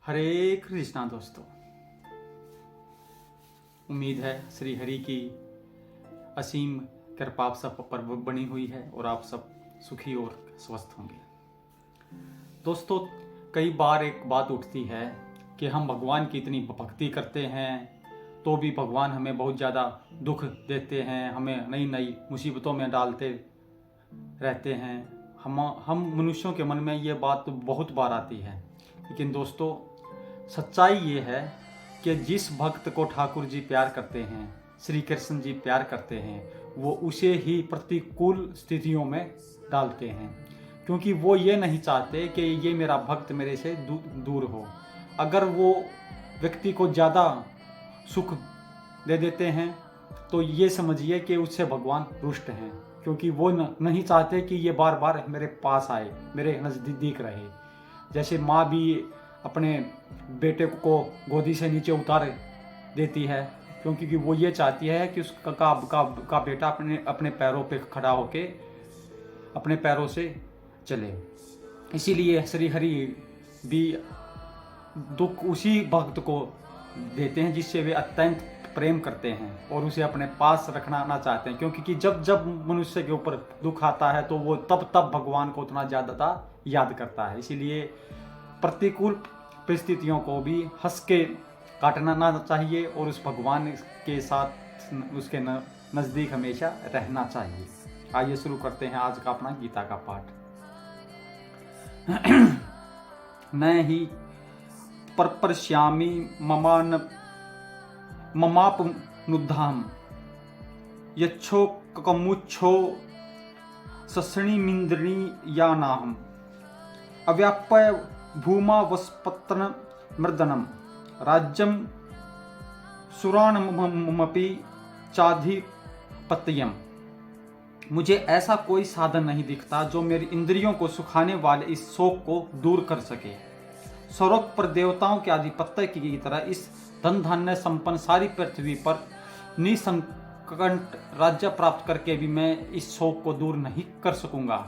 हरे कृष्णा दोस्तों। उम्मीद है श्री हरि की असीम कृपा आप सब पर बनी हुई है और आप सब सुखी और स्वस्थ होंगे। दोस्तों, कई बार एक बात उठती है कि हम भगवान की इतनी भक्ति करते हैं तो भी भगवान हमें बहुत ज़्यादा दुख देते हैं, हमें नई नई मुसीबतों में डालते रहते हैं। हम मनुष्यों के मन में ये बात तो बहुत बार आती है, लेकिन दोस्तों सच्चाई ये है कि जिस भक्त को ठाकुर जी प्यार करते हैं, श्री कृष्ण जी प्यार करते हैं, वो उसे ही प्रतिकूल स्थितियों में डालते हैं, क्योंकि वो ये नहीं चाहते कि ये मेरा भक्त मेरे से दूर हो। अगर वो व्यक्ति को ज़्यादा सुख दे देते हैं तो ये समझिए कि उससे भगवान रुष्ट हैं, क्योंकि वो नहीं चाहते कि ये बार बार मेरे पास आए, मेरे नज़दीक रहे। जैसे माँ भी अपने बेटे को गोदी से नीचे उतार देती है, क्योंकि वो ये चाहती है कि उसका का बेटा अपने पैरों पे खड़ा होके अपने पैरों से चले। इसीलिए श्री हरि भी दुख उसी भक्त को देते हैं जिससे वे अत्यंत प्रेम करते हैं और उसे अपने पास रखना चाहते हैं, क्योंकि जब जब मनुष्य के ऊपर दुख आता है तो वो तब भगवान को उतना ज़्यादा याद करता है। इसीलिए प्रतिकूल परिस्थितियों को भी हंस के काटना चाहिए और उस भगवान के साथ उसके नज़दीक हमेशा रहना चाहिए। आइए शुरू करते हैं आज का अपना गीता का पाठ। न ही परश्यामी ममापनुद्धाम यच्छो कमुच्छो ससणीमिन्द्रिणी या नाहम अव्याप्य भूमा वस्पत्र मर्दनम राज्यम सुराणमपि चाधिपत्यम। मुझे ऐसा कोई साधन नहीं दिखता जो मेरी इंद्रियों को सुखाने वाले इस शोक को दूर कर सके। स्वरोक्त पर देवताओं के आधिपत्य की तरह इस धन धान्य संपन्न सारी पृथ्वी पर निसंकट राज्य प्राप्त करके भी मैं इस शोक को दूर नहीं कर सकूंगा।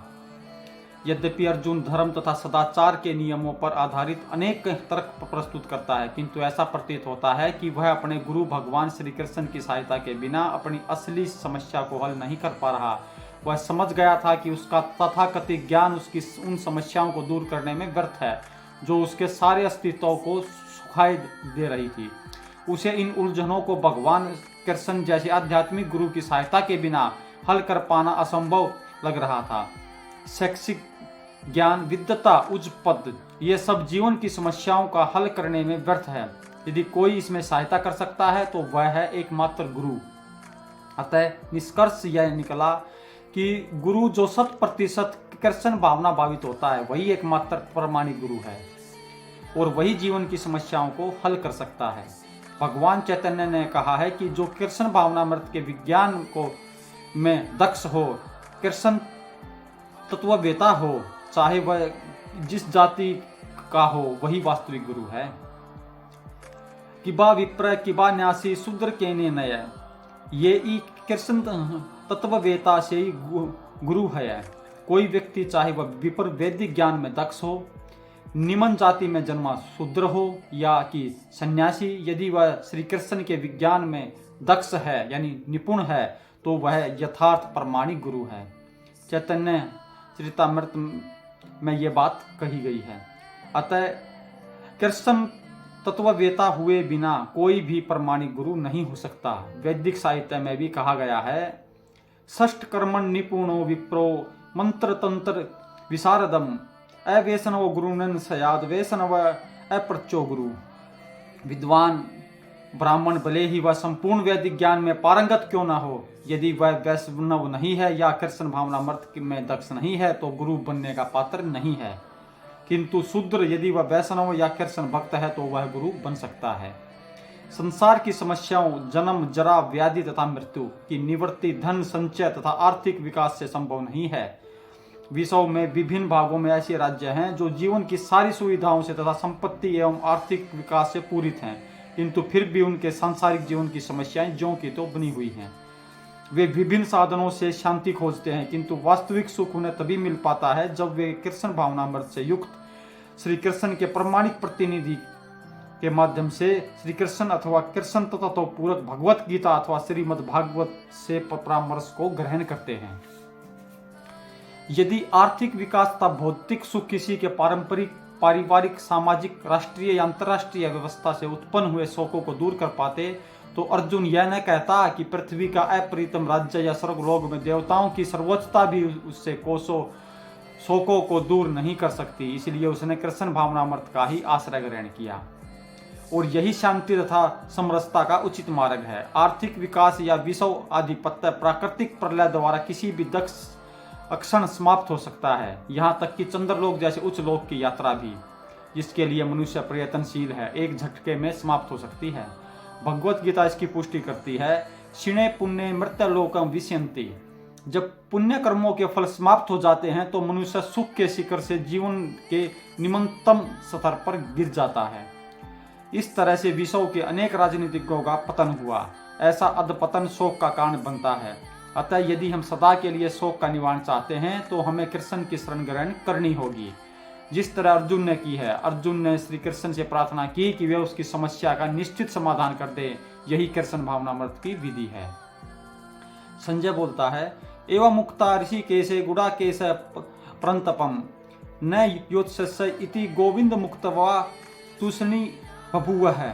यद्यपि अर्जुन धर्म तथा सदाचार के नियमों पर आधारित अनेक तर्क प्रस्तुत करता है, किंतु ऐसा प्रतीत होता है कि वह अपने गुरु भगवान श्री कृष्ण की सहायता के बिना अपनी असली समस्या को हल नहीं कर पा रहा। वह समझ गया था कि उसका तथाकथित ज्ञान उसकी उन समस्याओं को दूर करने में व्यर्थ है जो उसके सारे अस्तित्व को सुखाई दे रही थी। उसे इन उलझनों को भगवान कृष्ण जैसे आध्यात्मिक गुरु की सहायता के बिना हल कर पाना असंभव लग रहा था। शैक्षिक ज्ञान, विद्वता, उच्च पद, ये सब जीवन की समस्याओं का हल करने में व्यर्थ है। यदि कोई इसमें सहायता कर सकता है तो वह है एकमात्र गुरु। अतः निष्कर्ष यह निकला कि गुरु जो 100% कृष्ण भावना भावित होता है वही एकमात्र प्रामाणिक गुरु है और वही जीवन की समस्याओं को हल कर सकता है। भगवान चैतन्य ने कहा है कि जो कृष्ण भावनामृत के विज्ञान को में दक्ष हो, कृष्ण तत्ववेता हो, चाहे वह जिस जाति का हो, वही वास्तविक गुरु है। किबा विप्र किबा न्यासी शूद्र के नय, ये ही कृष्ण तत्ववेता से ही गुरु है। कोई व्यक्ति चाहे वह विप्र वैदिक ज्ञान में दक्ष हो, निम्न जाति में जन्मा शूद्र हो या कि सन्यासी, यदि वह श्री कृष्ण के विज्ञान में दक्ष है यानी निपुण है तो वह यथार्थ प्रामाणिक गुरु है। चैतन्य चरितामृत में ये बात कही गई है। अतः कृष्ण तत्ववेता हुए बिना कोई भी प्रामाणिक गुरु नहीं हो सकता। वैदिक साहित्य में भी कहा गया है, षष्ठ कर्मण निपुणो विप्रो मंत्र तंत्र विशारदम अवैष्णव गुरुनन सयाद वैष्णव अप्रचो गुरु। विद्वान ब्राह्मण भले ही वह संपूर्ण वैदिक ज्ञान में पारंगत क्यों न हो, यदि वह वैष्णव नहीं है या कृष्ण भावनामृत में दक्ष नहीं है तो गुरु बनने का पात्र नहीं है। किंतु शूद्र यदि वह वैष्णव या कृष्ण भक्त है तो वह गुरु बन सकता है। संसार की समस्याओं जन्म, जरा, व्याधि तथा मृत्यु की निवृत्ति धन संचय तथा आर्थिक विकास से संभव नहीं है। विश्व में विभिन्न भागों में ऐसे राज्य हैं जो जीवन की सारी सुविधाओं से तथा संपत्ति एवं आर्थिक विकास से पूरित हैं, किंतु फिर भी उनके सांसारिक जीवन की समस्याएं ज्यों की तो बनी हुई हैं। वे विभिन्न साधनों से शांति खोजते हैं, किंतु वास्तविक सुख उन्हें तभी मिल पाता है जब वे कृष्ण भावनामृत से युक्त श्री कृष्ण के प्रामाणिक प्रतिनिधि के माध्यम से श्री कृष्ण अथवा कृष्ण तत्व तो पूरक भगवत गीता अथवा श्रीमद् भागवत से परामर्श को ग्रहण करते हैं। यदि आर्थिक विकास तथा भौतिक सुख किसी के पारंपरिक, पारिवारिक, सामाजिक, राष्ट्रीय या अंतर्राष्ट्रीय व्यवस्था से उत्पन्न हुए शोकों को दूर कर पाते तो अर्जुन यह न कहता कि पृथ्वी का अप्रीतम राज्य या स्वर्गलोक में देवताओं की सर्वोच्चता भी उससे कोसों शोकों को दूर नहीं कर सकती। इसलिए उसने कृष्ण भावनामृत का ही आश्रय ग्रहण किया और यही शांति तथा समरसता का उचित मार्ग है। आर्थिक विकास या विश्व आधिपत्य प्राकृतिक प्रलय द्वारा किसी भी दक्ष अक्षण समाप्त हो सकता है, यहाँ तक कि चंद्रलोक जैसे उच्च लोक की यात्रा भी, जिसके लिए मनुष्य प्रयत्नशील है, एक झटके में समाप्त हो सकती है। भगवत गीता इसकी पुष्टि करती है। क्षीणे पुण्य मृत्युलोकम विशयन्ति। जब पुण्य कर्मों के फल समाप्त हो जाते हैं तो मनुष्य सुख के शिखर से जीवन के निम्नतम स्तर पर गिर जाता है। इस तरह से विश्व के अनेक राजनीतिज्ञों का पतन हुआ। ऐसा अधपतन शोक का कारण बनता है। अतः यदि हम सदा के लिए शोक का निवारण चाहते हैं तो हमें कृष्ण की शरण ग्रहण करनी होगी, जिस तरह अर्जुन ने की है। अर्जुन ने श्री कृष्ण से प्रार्थना की कि वे उसकी समस्या का निश्चित समाधान कर दे। यही कृष्ण भावनामृत की विधि है। संजय बोलता है, एवं मुक्ता ऋषिकेशे गुडाकेश परंतपम न योत्स्य इति गोविंद मुक्तवा तुष्णी बभूव है।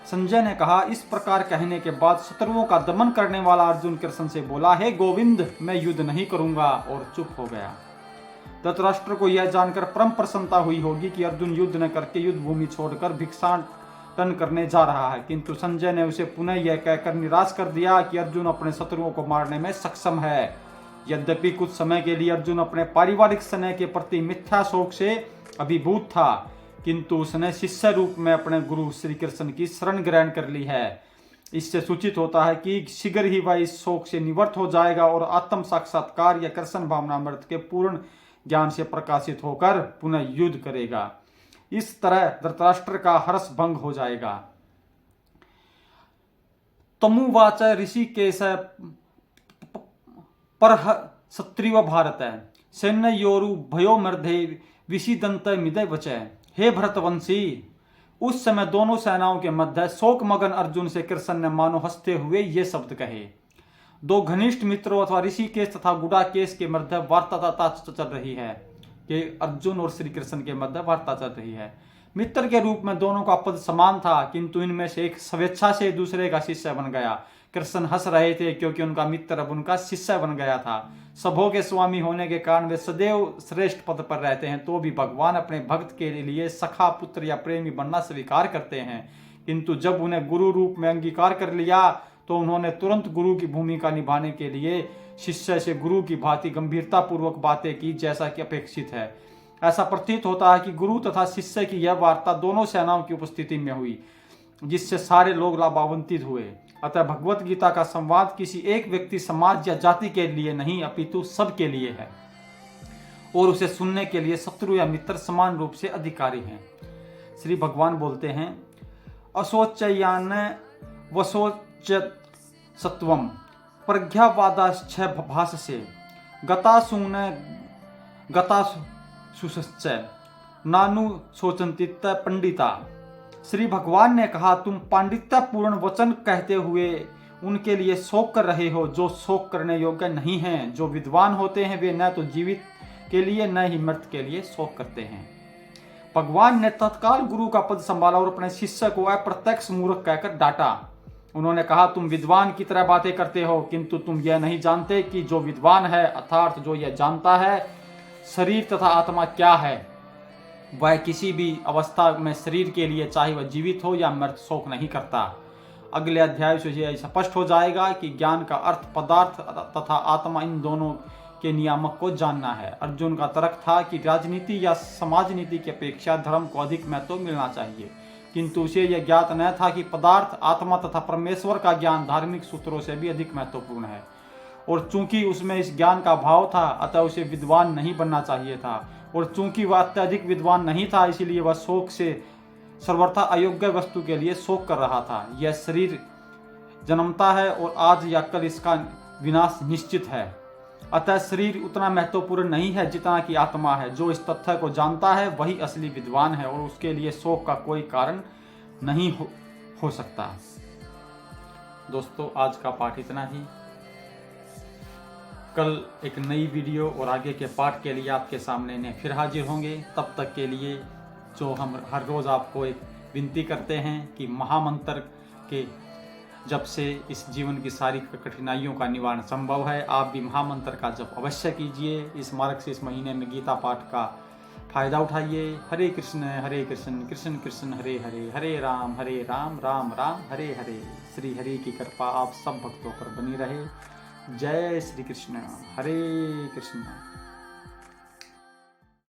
संजय ने कहा, इस प्रकार कहने के बाद शत्रुओं का दमन करने वाला अर्जुन कृष्ण से बोला, हे गोविंद, मैं युद्ध नहीं करूंगा, और चुप हो गया। धृतराष्ट्र को यह जानकर परम प्रसन्नता हुई होगी कि अर्जुन युद्ध न करके युद्ध भूमि छोड़कर भिक्षाटन करने जा रहा है, किंतु संजय ने उसे पुनः यह कहकर निराश कर दिया कि अर्जुन अपने शत्रुओं को मारने में सक्षम है। यद्यपि कुछ समय के लिए अर्जुन अपने पारिवारिक स्नेह के प्रति मिथ्या शोक से अभिभूत था, किंतु उसने शिष्य रूप में अपने गुरु श्री कृष्ण की शरण ग्रहण कर ली है। इससे सूचित होता है कि शीघ्र ही वह इस शोक से निवृत्त हो जाएगा और आत्म साक्षात्कार या कृष्ण भावनामृत के पूर्ण ज्ञान से प्रकाशित होकर पुनः युद्ध करेगा। इस तरह धृतराष्ट्र का हर्ष भंग हो जाएगा। तमुवाच ऋषिकेश पर सत्रिव भारत सैन्योरु भयो मर्धे विषिदंत मिदय वचय। हे भरतवंशी, उस समय दोनों सेनाओं के मध्य शोक मगन अर्जुन से कृष्ण ने मानो हंसते हुए ये शब्द कहे। दो घनिष्ठ मित्रों अथवा ऋषिकेश तथा गुडाकेश के मध्य वार्ता चल रही है कि अर्जुन और श्री कृष्ण के मध्य वार्ता चल रही है। मित्र के रूप में दोनों का पद समान था, किंतु इनमें से एक स्वेच्छा से दूसरे का शिष्य बन गया। कृष्ण हंस रहे थे क्योंकि उनका मित्र अब उनका शिष्य बन गया था। सबों के स्वामी होने के कारण वे सदैव श्रेष्ठ पद पर रहते हैं, तो भी भगवान अपने भक्त के लिए सखा, पुत्र या प्रेमी बनना स्वीकार करते हैं। किंतु जब उन्हें गुरु रूप में अंगीकार कर लिया तो उन्होंने तुरंत गुरु की भूमिका निभाने के लिए शिष्य से गुरु की भांति गंभीरता पूर्वक बातें की, जैसा कि अपेक्षित है। ऐसा प्रतीत होता है कि गुरु तथा शिष्य की यह वार्ता दोनों सेनाओं की उपस्थिति में हुई, जिससे सारे लोग लाभान्वित हुए। अतः भगवत गीता का संवाद किसी एक व्यक्ति, समाज या जाति के लिए नहीं, अपितु सबके लिए है, और उसे सुनने के लिए शत्रु या मित्र समान रूप से अधिकारी हैं। श्री भगवान बोलते हैं, असोचयान वसोच सत्वम प्रज्ञावादाश्च भाषसे गतासून गतासुश्च नानु सोचंतित पंडिता। श्री भगवान ने कहा, तुम पांडित्यपूर्ण वचन कहते हुए उनके लिए शोक कर रहे हो जो शोक करने योग्य नहीं हैं। जो विद्वान होते हैं वे न तो जीवित के लिए न ही मृत के लिए शोक करते हैं। भगवान ने तत्काल गुरु का पद संभाला और अपने शिष्य को अप्रत्यक्ष मूर्ख कहकर डांटा। उन्होंने कहा, तुम विद्वान की तरह बातें करते हो, किंतु तुम यह नहीं जानते कि जो विद्वान है अर्थात जो यह जानता है शरीर तथा आत्मा क्या है, वह किसी भी अवस्था में शरीर के लिए, चाहे वह जीवित हो या मृत, शोक नहीं करता। अगले अध्याय से यह स्पष्ट हो जाएगा कि ज्ञान का अर्थ पदार्थ तथा आत्मा इन दोनों के नियामक को जानना है। अर्जुन का तर्क था कि राजनीति या समाज नीति की अपेक्षा धर्म को अधिक महत्व मिलना चाहिए, किंतु उसे यह ज्ञात न था कि पदार्थ, आत्मा तथा परमेश्वर का ज्ञान धार्मिक सूत्रों से भी अधिक महत्वपूर्ण है। और चूंकि उसमें इस ज्ञान का भाव था, अतः उसे विद्वान नहीं बनना चाहिए था। और चूंकि वह अत्यधिक विद्वान नहीं था, इसीलिए वह शोक से सर्वथा अयोग्य वस्तु के लिए शोक कर रहा था। यह शरीर जन्मता है और आज या कल इसका विनाश निश्चित है। अतः शरीर उतना महत्वपूर्ण नहीं है जितना कि आत्मा है। जो इस तथ्य को जानता है वही असली विद्वान है और उसके लिए शोक का कोई कारण नहीं हो सकता। दोस्तों, आज का पाठ इतना ही। कल एक नई वीडियो और आगे के पाठ के लिए आपके सामने फिर हाजिर होंगे। तब तक के लिए जो हम हर रोज़ आपको एक विनती करते हैं कि महामंत्र के जब से इस जीवन की सारी कठिनाइयों का निवारण संभव है। आप भी महामंत्र का जप अवश्य कीजिए। इस मार्ग से इस महीने में गीता पाठ का फायदा उठाइए। हरे कृष्ण कृष्ण कृष्ण हरे हरे, हरे राम राम राम हरे हरे। श्री हरि की कृपा आप सब भक्तों पर बनी रहे। जय श्री कृष्ण। हरे कृष्ण।